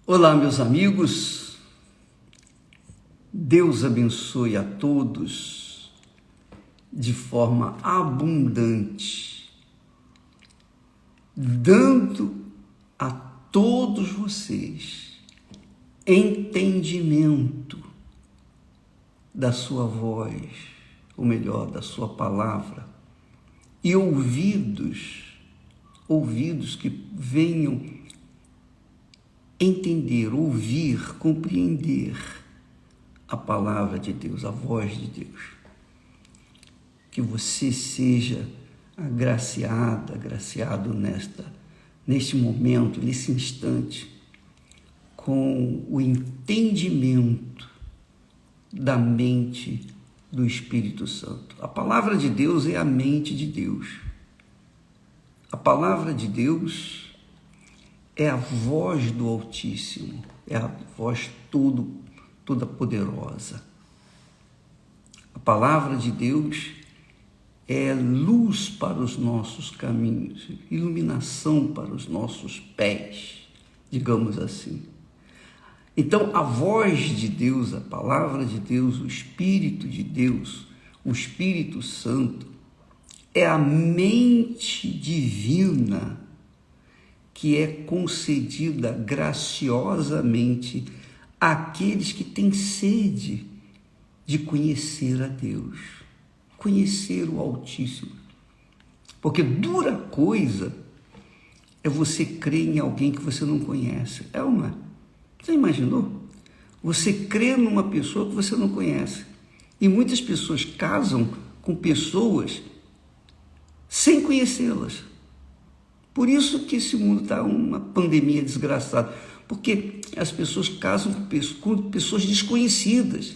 Olá, meus amigos, Deus abençoe a todos de forma abundante, dando a todos vocês entendimento da sua voz, ou melhor, da sua palavra, e ouvidos que venham entender, ouvir, compreender a palavra de Deus, a voz de Deus. Que você seja agraciado neste momento, nesse instante, com o entendimento da mente do Espírito Santo. A palavra de Deus é a mente de Deus. A palavra de Deus é a voz do Altíssimo, é a voz toda poderosa. A palavra de Deus é luz para os nossos caminhos, iluminação para os nossos pés, digamos assim. Então, a voz de Deus, a palavra de Deus, o Espírito de Deus, o Espírito Santo, é a mente divina que é concedida graciosamente àqueles que têm sede de conhecer a Deus, conhecer o Altíssimo. Porque dura coisa é você crer em alguém que você não conhece. É uma. Você imaginou? Você crê numa pessoa que você não conhece. E muitas pessoas casam com pessoas sem conhecê-las. Por isso que esse mundo está uma pandemia desgraçada, porque as pessoas casam com pessoas desconhecidas.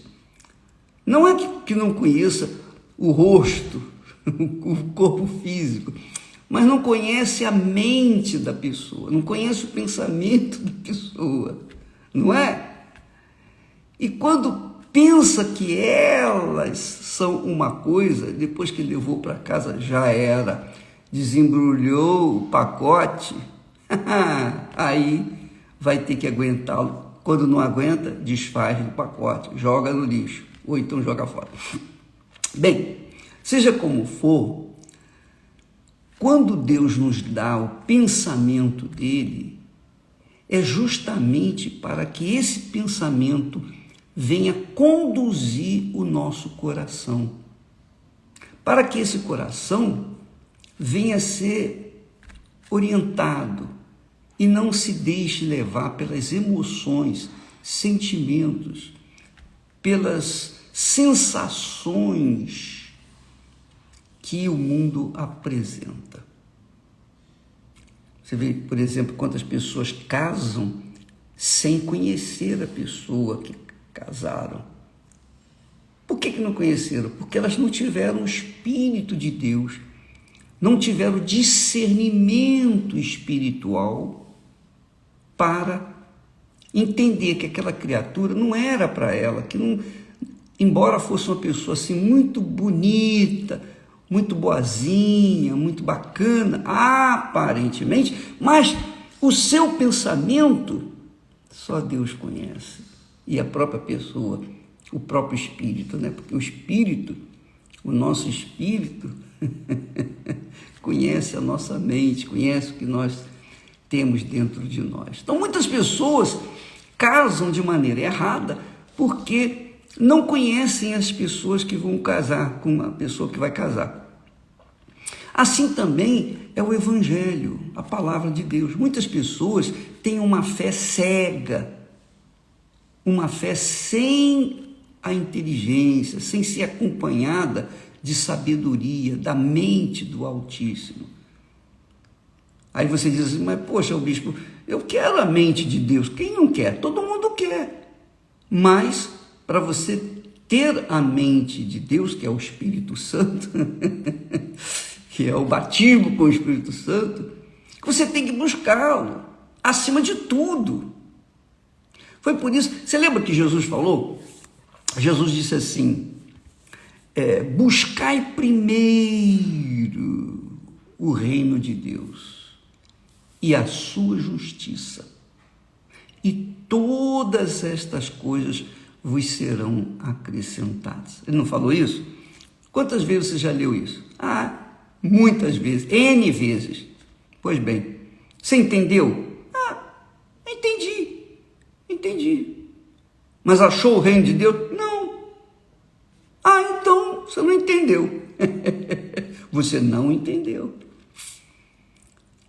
Não é que não conheça o rosto, o corpo físico, mas não conhece a mente da pessoa, não conhece o pensamento da pessoa, não é? E quando pensa que elas são uma coisa, depois que levou para casa já era, desembrulhou o pacote, aí vai ter que aguentá-lo. Quando não aguenta, desfaz do pacote, joga no lixo, ou então joga fora. Bem, seja como for, quando Deus nos dá o pensamento dele, é justamente para que esse pensamento venha conduzir o nosso coração, para que esse coração venha a ser orientado e não se deixe levar pelas emoções, sentimentos, pelas sensações que o mundo apresenta. Você vê, por exemplo, quantas pessoas casam sem conhecer a pessoa que casaram. Por que não conheceram? Porque elas não tiveram o Espírito de Deus, não tiveram discernimento espiritual para entender que aquela criatura não era para ela, que não, embora fosse uma pessoa assim muito bonita, muito boazinha, muito bacana, aparentemente, mas o seu pensamento só Deus conhece, e a própria pessoa, o próprio espírito, né? Porque o espírito, o nosso espírito conhece a nossa mente, conhece o que nós temos dentro de nós. Então, muitas pessoas casam de maneira errada porque não conhecem as pessoas que vão casar com a pessoa que vai casar. Assim também é o Evangelho, a palavra de Deus. Muitas pessoas têm uma fé cega, uma fé sem a inteligência, sem ser acompanhada de sabedoria, da mente do Altíssimo. Aí você diz assim, mas poxa, o bispo, eu quero a mente de Deus. Quem não quer? Todo mundo quer. Mas, para você ter a mente de Deus, que é o Espírito Santo, que é o batismo com o Espírito Santo, você tem que buscá-lo, acima de tudo. Foi por isso, você lembra que Jesus falou? Jesus disse assim, buscai primeiro o reino de Deus e a sua justiça, e todas estas coisas vos serão acrescentadas. Ele não falou isso? Quantas vezes você já leu isso? Muitas vezes, N vezes. Pois bem, você entendeu? Entendi. Mas achou o reino de Deus? Não. Então você não entendeu. Você não entendeu.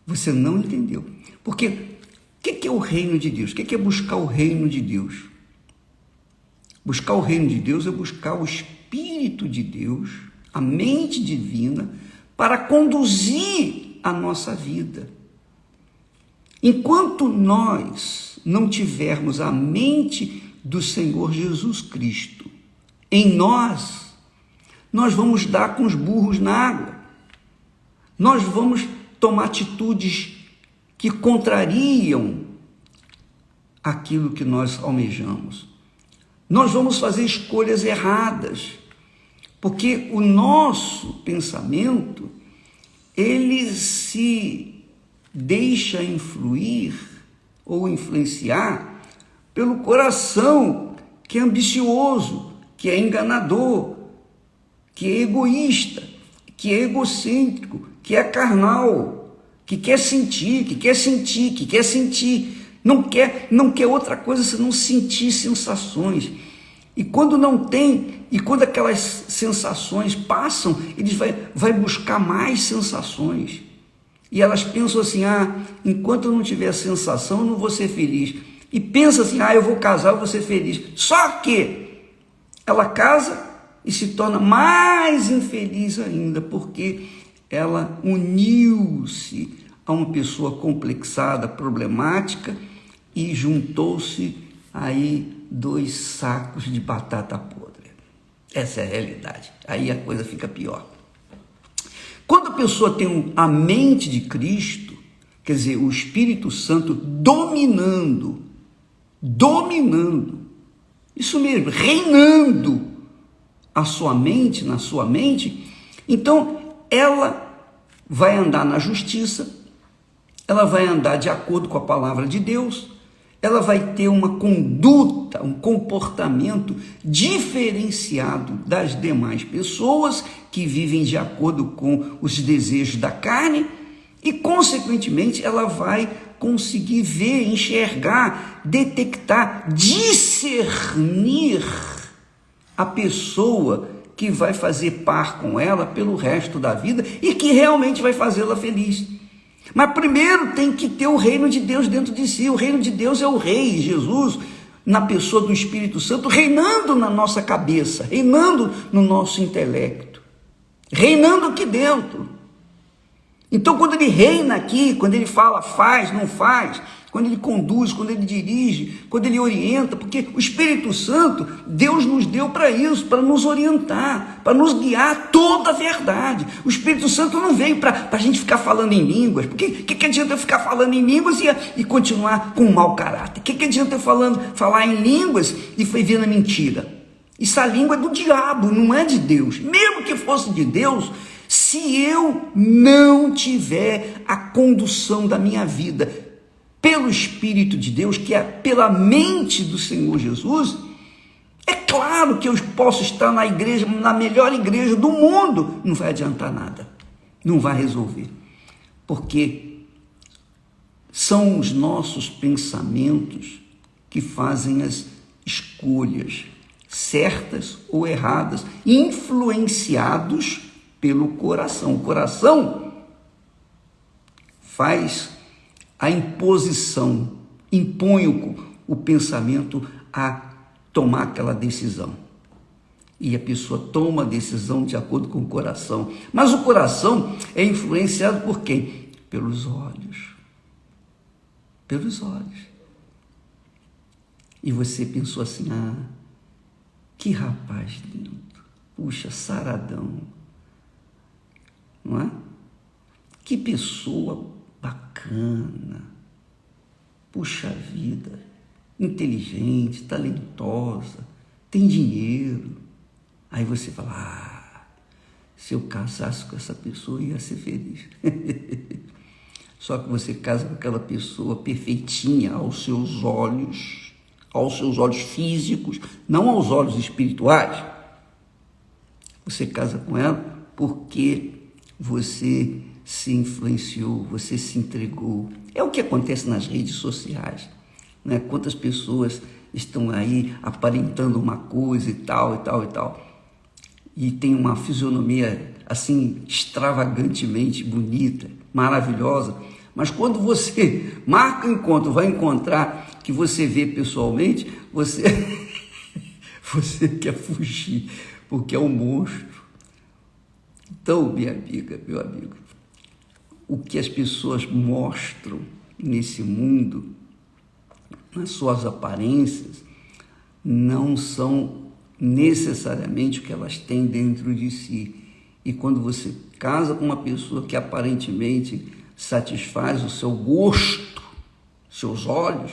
Você não entendeu. Porque o que é o reino de Deus? O que é buscar o reino de Deus? Buscar o reino de Deus é buscar o Espírito de Deus, a mente divina, para conduzir a nossa vida. Enquanto nós não tivermos a mente do Senhor Jesus Cristo em nós vamos dar com os burros na água. Nós vamos tomar atitudes que contrariam aquilo que nós almejamos. Nós vamos fazer escolhas erradas, porque o nosso pensamento, ele se deixa influir ou influenciar pelo coração que é ambicioso, que é enganador, que é egoísta, que é egocêntrico, que é carnal, que quer sentir. Não quer outra coisa senão sentir sensações. E quando não tem, e quando aquelas sensações passam, eles vai buscar mais sensações. E elas pensam assim, enquanto eu não tiver sensação, eu não vou ser feliz. E pensa assim, eu vou casar, eu vou ser feliz. Só que ela casa e se torna mais infeliz ainda, porque ela uniu-se a uma pessoa complexada, problemática, e juntou-se aí 2 sacos de batata podre. Essa é a realidade. Aí a coisa fica pior. Quando a pessoa tem a mente de Cristo, quer dizer, o Espírito Santo dominando, isso mesmo, reinando a sua mente, na sua mente, então ela vai andar na justiça, ela vai andar de acordo com a palavra de Deus, ela vai ter uma conduta, um comportamento diferenciado das demais pessoas que vivem de acordo com os desejos da carne e, consequentemente, ela vai conseguir ver, enxergar, detectar, discernir a pessoa que vai fazer par com ela pelo resto da vida e que realmente vai fazê-la feliz. Mas primeiro tem que ter o reino de Deus dentro de si. O reino de Deus é o Rei Jesus, na pessoa do Espírito Santo, reinando na nossa cabeça, reinando no nosso intelecto, reinando aqui dentro. Então, quando ele reina aqui, quando ele fala, faz, não faz, quando ele conduz, quando ele dirige, quando ele orienta, porque o Espírito Santo, Deus nos deu para isso, para nos orientar, para nos guiar a toda a verdade. O Espírito Santo não veio para a gente ficar falando em línguas, porque o que adianta eu ficar falando em línguas e continuar com um mau caráter? O que adianta eu falar em línguas e viver na mentira? Essa língua é do diabo, não é de Deus. Mesmo que fosse de Deus, se eu não tiver a condução da minha vida pelo Espírito de Deus, que é pela mente do Senhor Jesus, é claro que eu posso estar na igreja, na melhor igreja do mundo, não vai adiantar nada, não vai resolver, porque são os nossos pensamentos que fazem as escolhas certas ou erradas, influenciados pelo coração. O coração faz a imposição, impõe o pensamento a tomar aquela decisão. E a pessoa toma a decisão de acordo com o coração. Mas o coração é influenciado por quem? Pelos olhos. Pelos olhos. E você pensou assim, que rapaz lindo, puxa, saradão, não é? Que pessoa bacana, puxa vida, inteligente, talentosa, tem dinheiro. Aí você fala, se eu casasse com essa pessoa, ia ser feliz. Só que você casa com aquela pessoa perfeitinha aos seus olhos físicos, não aos olhos espirituais. Você casa com ela porque você se influenciou, você se entregou. É o que acontece nas redes sociais, né? Quantas pessoas estão aí aparentando uma coisa e tal, e tal, e tal. E tem uma fisionomia assim extravagantemente bonita, maravilhosa, mas quando você marca o encontro, vai encontrar, que você vê pessoalmente, você quer fugir, porque é um monstro. Então, minha amiga, meu amigo, o que as pessoas mostram nesse mundo, nas suas aparências, não são necessariamente o que elas têm dentro de si. E quando você casa com uma pessoa que aparentemente satisfaz o seu gosto, seus olhos,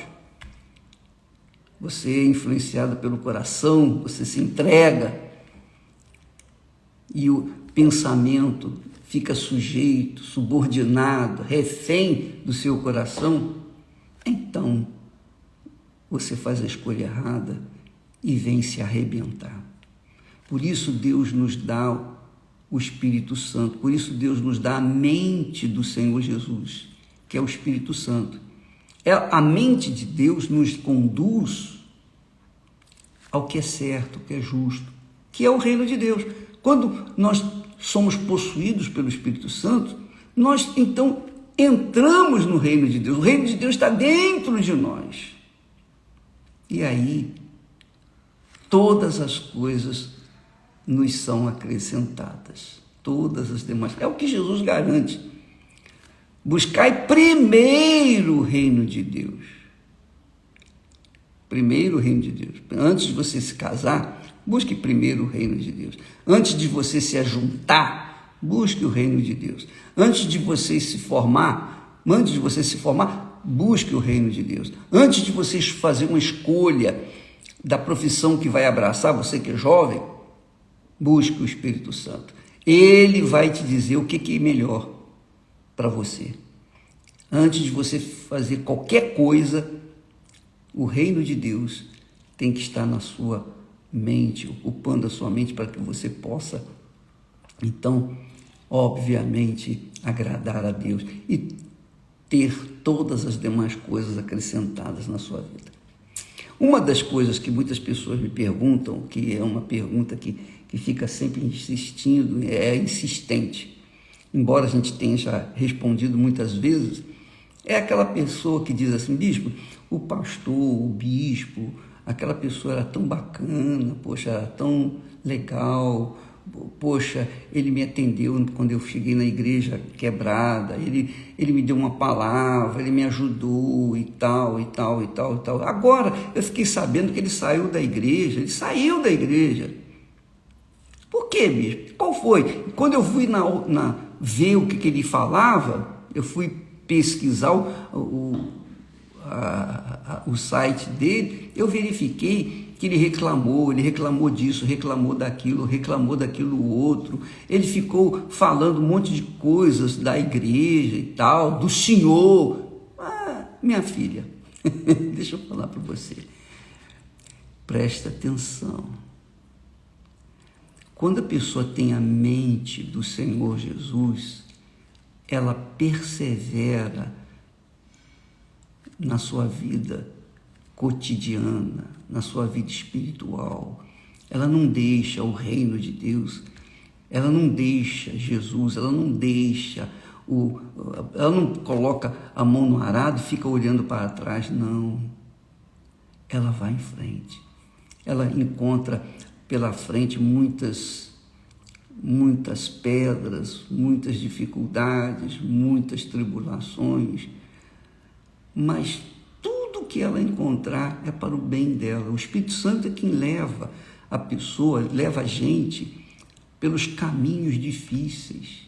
você é influenciado pelo coração, você se entrega e o pensamento fica sujeito, subordinado, refém do seu coração, então você faz a escolha errada e vem se arrebentar. Por isso Deus nos dá o Espírito Santo, por isso Deus nos dá a mente do Senhor Jesus, que é o Espírito Santo. A mente de Deus nos conduz ao que é certo, que é justo, que é o reino de Deus. Quando nós somos possuídos pelo Espírito Santo, nós então entramos no reino de Deus. O reino de Deus está dentro de nós. E aí, todas as coisas nos são acrescentadas. Todas as demais. É o que Jesus garante. Buscai primeiro o reino de Deus. Primeiro o reino de Deus. Antes de você se casar, busque primeiro o reino de Deus. Antes de você se ajuntar, busque o reino de Deus. Antes de você se formar, busque o reino de Deus. Antes de você fazer uma escolha da profissão que vai abraçar, você que é jovem, busque o Espírito Santo. Ele vai te dizer o que é melhor para você. Antes de você fazer qualquer coisa, o reino de Deus tem que estar na sua mente, ocupando a sua mente, para que você possa, então, obviamente, agradar a Deus e ter todas as demais coisas acrescentadas na sua vida. Uma das coisas que muitas pessoas me perguntam, que é uma pergunta que fica sempre insistindo, é insistente, embora a gente tenha já respondido muitas vezes, é aquela pessoa que diz assim: bispo, o pastor, o bispo, aquela pessoa era tão bacana, poxa, era tão legal, poxa, ele me atendeu quando eu cheguei na igreja quebrada, ele me deu uma palavra, ele me ajudou e tal, e tal, e tal, e tal. Agora eu fiquei sabendo que ele saiu da igreja, Por quê, bispo? Qual foi? Quando eu fui ver o que ele falava, eu fui pesquisar o site dele, eu verifiquei que ele reclamou disso, reclamou daquilo outro, ele ficou falando um monte de coisas da igreja e tal, do Senhor. Minha filha, deixa eu falar para você, presta atenção. Quando a pessoa tem a mente do Senhor Jesus, ela persevera na sua vida cotidiana, na sua vida espiritual. Ela não deixa o reino de Deus, ela não deixa Jesus, ela não deixa, ela não coloca a mão no arado e fica olhando para trás, não. Ela vai em frente. Ela encontra pela frente muitas pedras, muitas dificuldades, muitas tribulações, mas tudo que ela encontrar é para o bem dela. O Espírito Santo é quem leva a pessoa, leva a gente pelos caminhos difíceis.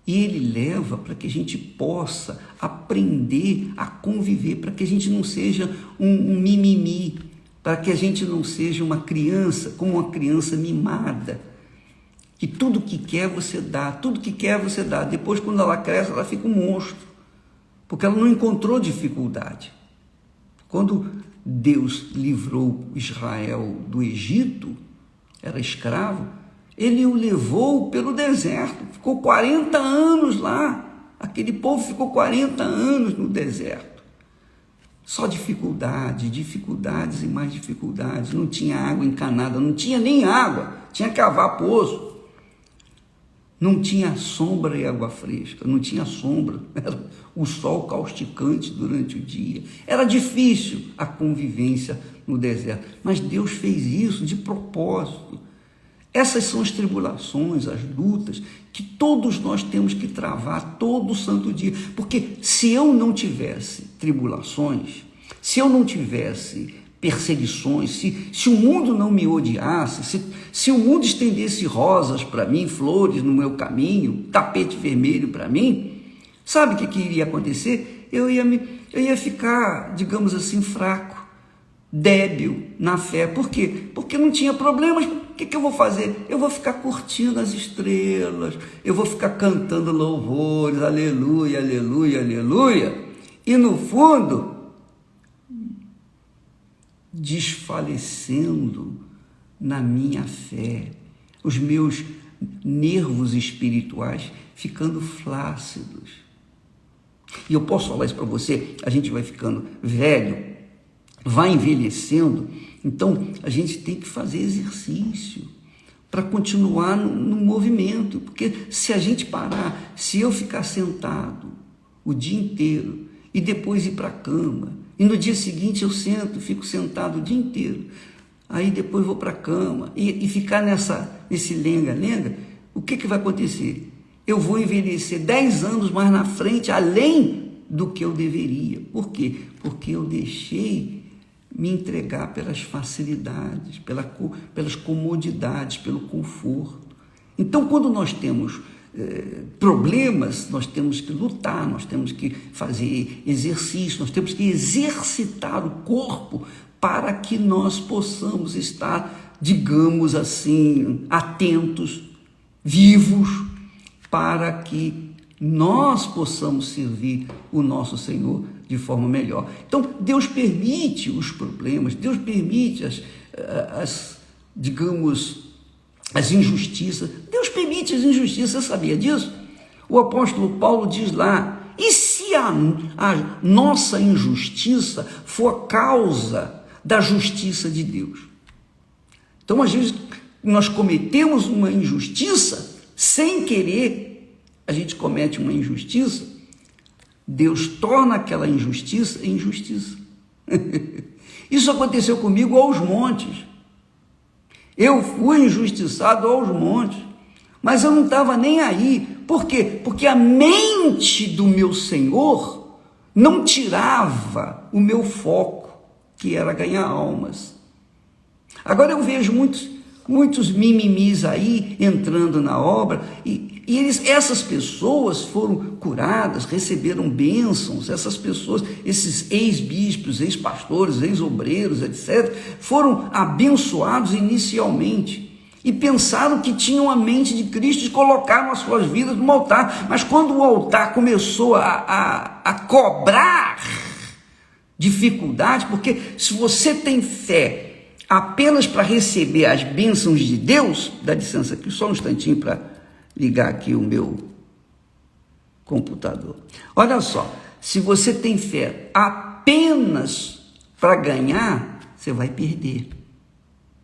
E ele leva para que a gente possa aprender a conviver, para que a gente não seja um mimimi, para que a gente não seja uma criança, como uma criança mimada, que tudo que quer você dá, depois quando ela cresce, ela fica um monstro. porque ela não encontrou dificuldade. Quando Deus livrou Israel do Egito, era escravo, ele o levou pelo deserto, ficou 40 anos lá. Aquele povo ficou 40 anos no deserto. Só dificuldade, dificuldades e mais dificuldades. Não tinha água encanada, não tinha nem água, tinha que cavar poço. Não tinha sombra e água fresca, não tinha sombra, era o sol causticante durante o dia. Era difícil a convivência no deserto, mas Deus fez isso de propósito. Essas são as tribulações, as lutas que todos nós temos que travar todo santo dia. Porque se eu não tivesse tribulações, se eu não tivesse perseguições, se o mundo não me odiasse, se o mundo estendesse rosas para mim, flores no meu caminho, tapete vermelho para mim, sabe o que iria acontecer? Eu ia ficar, digamos assim, fraco, débil na fé. Por quê? Porque não tinha problemas. O que eu vou fazer? Eu vou ficar curtindo as estrelas, eu vou ficar cantando louvores, aleluia, aleluia, aleluia, e no fundo, desfalecendo na minha fé, os meus nervos espirituais ficando flácidos. E eu posso falar isso para você, a gente vai ficando velho, vai envelhecendo, então a gente tem que fazer exercício para continuar no movimento, porque se a gente parar, se eu ficar sentado o dia inteiro e depois ir para a cama, e no dia seguinte eu fico sentado o dia inteiro, aí depois vou para a cama e ficar nesse lenga-lenga, o que vai acontecer? Eu vou envelhecer 10 anos mais na frente, além do que eu deveria. Por quê? Porque eu deixei me entregar pelas facilidades, pelas comodidades, pelo conforto. Então, quando nós temos problemas, nós temos que lutar, nós temos que fazer exercício, nós temos que exercitar o corpo para que nós possamos estar, digamos assim, atentos, vivos, para que nós possamos servir o nosso Senhor de forma melhor. Então, Deus permite os problemas, Deus permite as injustiças. Deus permite as injustiças, você sabia disso? O apóstolo Paulo diz lá, e se a nossa injustiça for causa da justiça de Deus? Então, às vezes, nós cometemos uma injustiça, sem querer, a gente comete uma injustiça, Deus torna aquela injustiça em justiça. Isso aconteceu comigo aos montes. Eu fui injustiçado aos montes, mas eu não estava nem aí. Por quê? Porque a mente do meu Senhor não tirava o meu foco, que era ganhar almas. Agora eu vejo muitos mimimis aí entrando na obra essas pessoas foram curadas, receberam bênçãos, essas pessoas, esses ex-bispos, ex-pastores, ex-obreiros, etc., foram abençoados inicialmente e pensaram que tinham a mente de Cristo e colocaram as suas vidas no altar, mas quando o altar começou a cobrar dificuldade, porque se você tem fé apenas para receber as bênçãos de Deus, dá licença aqui só um instantinho para ligar aqui o meu computador. Olha só, se você tem fé apenas para ganhar, você vai perder.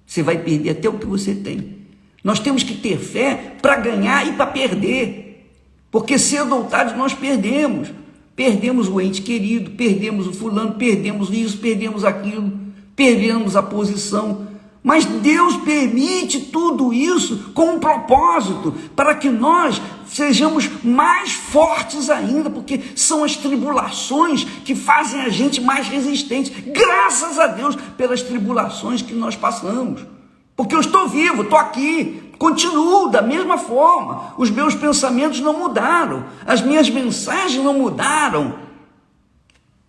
Você vai perder até o que você tem. Nós temos que ter fé para ganhar e para perder. Porque cedo ou tarde nós perdemos. Perdemos o ente querido, perdemos o fulano, perdemos isso, perdemos aquilo, perdemos a posição. Mas Deus permite tudo isso com um propósito, para que nós sejamos mais fortes ainda, porque são as tribulações que fazem a gente mais resistente. Graças a Deus pelas tribulações que nós passamos, porque eu estou vivo, estou aqui, continuo da mesma forma, os meus pensamentos não mudaram, as minhas mensagens não mudaram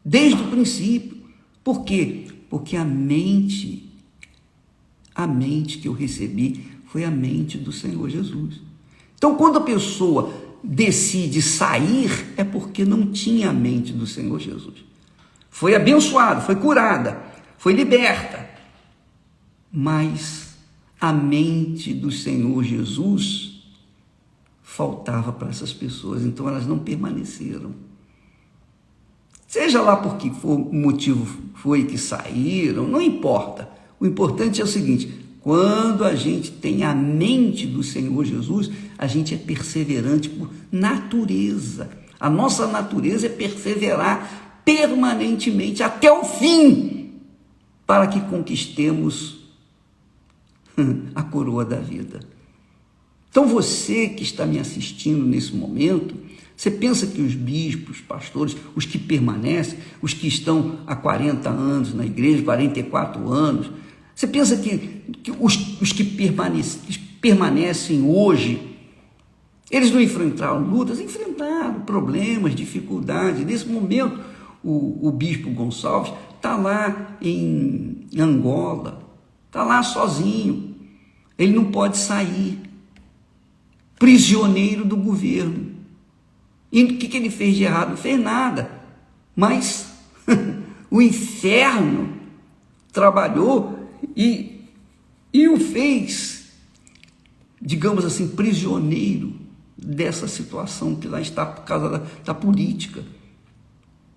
desde o princípio. Por quê? Porque a mente que eu recebi foi a mente do Senhor Jesus. Então, quando a pessoa decide sair, é porque não tinha a mente do Senhor Jesus. Foi abençoada, foi curada, foi liberta, mas a mente do Senhor Jesus faltava para essas pessoas, então elas não permaneceram. Seja lá por que for, o motivo foi que saíram, não importa. O importante é o seguinte: quando a gente tem a mente do Senhor Jesus, a gente é perseverante por natureza. A nossa natureza é perseverar permanentemente até o fim, para que conquistemos a coroa da vida. Então você que está me assistindo nesse momento, você pensa que os bispos, pastores, os que permanecem, os que estão há 40 anos na igreja, 44 anos, você pensa que os que permanecem hoje, eles não enfrentaram lutas? Enfrentaram problemas, dificuldades. Nesse momento, o bispo Gonçalves está lá em Angola, está lá sozinho, ele não pode sair, prisioneiro do governo. E o que ele fez de errado? Não fez nada, mas o inferno trabalhou e o fez, digamos assim, prisioneiro dessa situação que lá está por causa da política.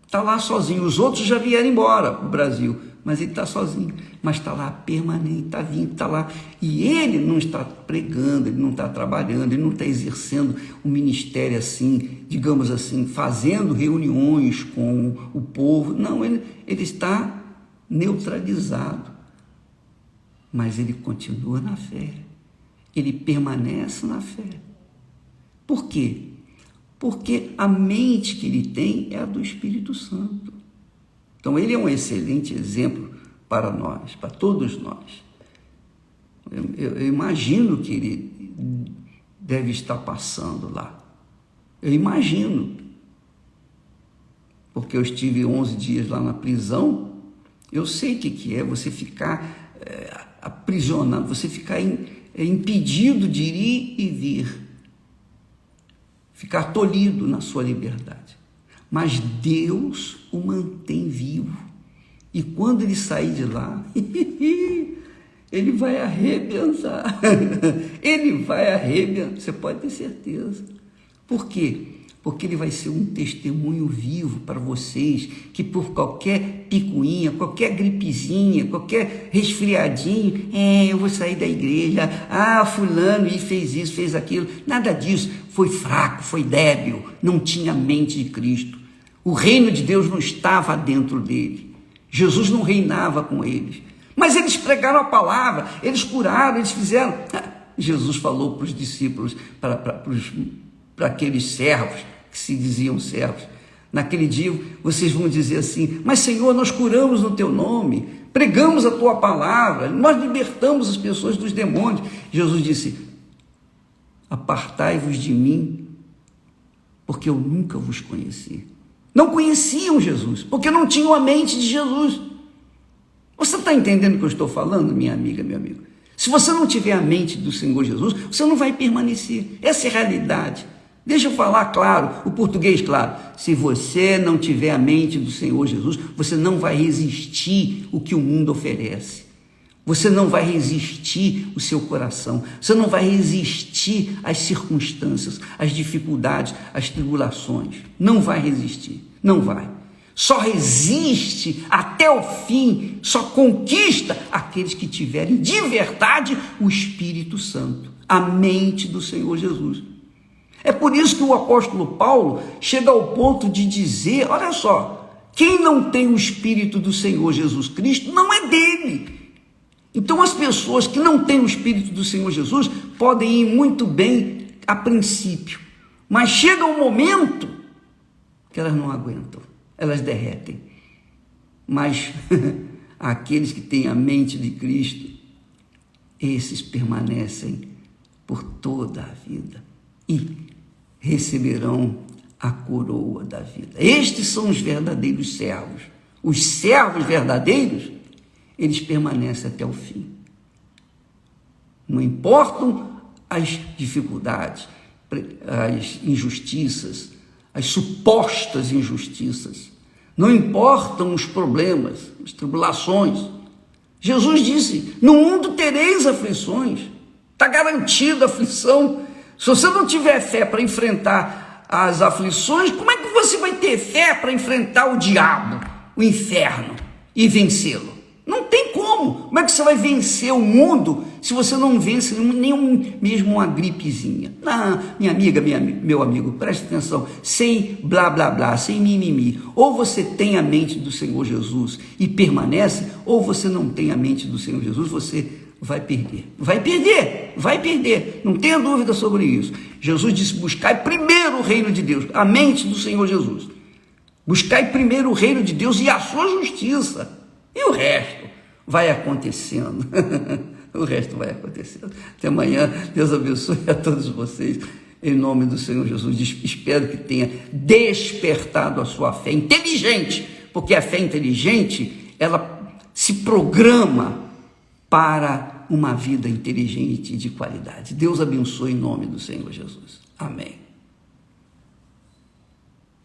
Está lá sozinho, os outros já vieram embora para o Brasil, mas ele está sozinho, mas está lá permanente, está vindo, está lá, e ele não está pregando, ele não está trabalhando, ele não está exercendo um ministério assim, digamos assim, fazendo reuniões com o povo, não, ele está neutralizado, mas ele continua na fé, ele permanece na fé. Por quê? Porque a mente que ele tem é a do Espírito Santo. Então, ele é um excelente exemplo para nós, para todos nós. Eu imagino que ele deve estar passando lá. Eu imagino. Porque eu estive 11 dias lá na prisão, eu sei o que é você ficar aprisionado, você ficar impedido de ir e vir. Ficar tolhido na sua liberdade. Mas Deus o mantém vivo. E quando ele sair de lá, ele vai arrebentar. Ele vai arrebentar, você pode ter certeza. Por quê? Porque ele vai ser um testemunho vivo para vocês, que por qualquer picuinha, qualquer gripezinha, qualquer resfriadinho, eu vou sair da igreja, fulano e fez isso, fez aquilo, nada disso, foi fraco, foi débil, não tinha a mente de Cristo, o reino de Deus não estava dentro dele, Jesus não reinava com eles, mas eles pregaram a palavra, eles curaram, eles fizeram, Jesus falou para os discípulos, para aqueles servos, que se diziam servos, naquele dia vocês vão dizer assim, mas Senhor, nós curamos no teu nome, pregamos a tua palavra, nós libertamos as pessoas dos demônios. Jesus disse, apartai-vos de mim, porque eu nunca vos conheci. Não conheciam Jesus, porque não tinham a mente de Jesus. Você está entendendo o que eu estou falando, minha amiga, meu amigo? Se você não tiver a mente do Senhor Jesus, você não vai permanecer. Essa é a realidade. Deixa eu falar claro, o português claro. Se você não tiver a mente do Senhor Jesus, você não vai resistir o que o mundo oferece. Você não vai resistir o seu coração. Você não vai resistir às circunstâncias, às dificuldades, às tribulações. Não vai resistir. Não vai. Só resiste até o fim, só conquista aqueles que tiverem de verdade o Espírito Santo, a mente do Senhor Jesus. É por isso que o apóstolo Paulo chega ao ponto de dizer, olha só, quem não tem o Espírito do Senhor Jesus Cristo não é dele. Então as pessoas que não têm o Espírito do Senhor Jesus podem ir muito bem a princípio, mas chega um momento que elas não aguentam, elas derretem. Mas aqueles que têm a mente de Cristo, esses permanecem por toda a vida e receberão a coroa da vida. Estes são os verdadeiros servos. Os servos verdadeiros, eles permanecem até o fim. Não importam as dificuldades, as injustiças, as supostas injustiças. Não importam os problemas, as tribulações. Jesus disse: no mundo tereis aflições. Está garantida a aflição. Se você não tiver fé para enfrentar as aflições, como é que você vai ter fé para enfrentar o diabo, o inferno e vencê-lo? Não tem como. Como é que você vai vencer o mundo se você não vence mesmo uma gripezinha? Não, minha amiga, meu amigo, preste atenção, sem blá blá blá, sem mimimi. Ou você tem a mente do Senhor Jesus e permanece, ou você não tem a mente do Senhor Jesus, você vai perder. Vai perder, vai perder. Não tenha dúvida sobre isso. Jesus disse: buscai primeiro o reino de Deus, a mente do Senhor Jesus. Buscai primeiro o reino de Deus e a sua justiça. E o resto vai acontecendo. O resto vai acontecendo. Até amanhã. Deus abençoe a todos vocês. Em nome do Senhor Jesus. Espero que tenha despertado a sua fé inteligente. Porque a fé inteligente, ela se programa para uma vida inteligente e de qualidade. Deus abençoe em nome do Senhor Jesus. Amém.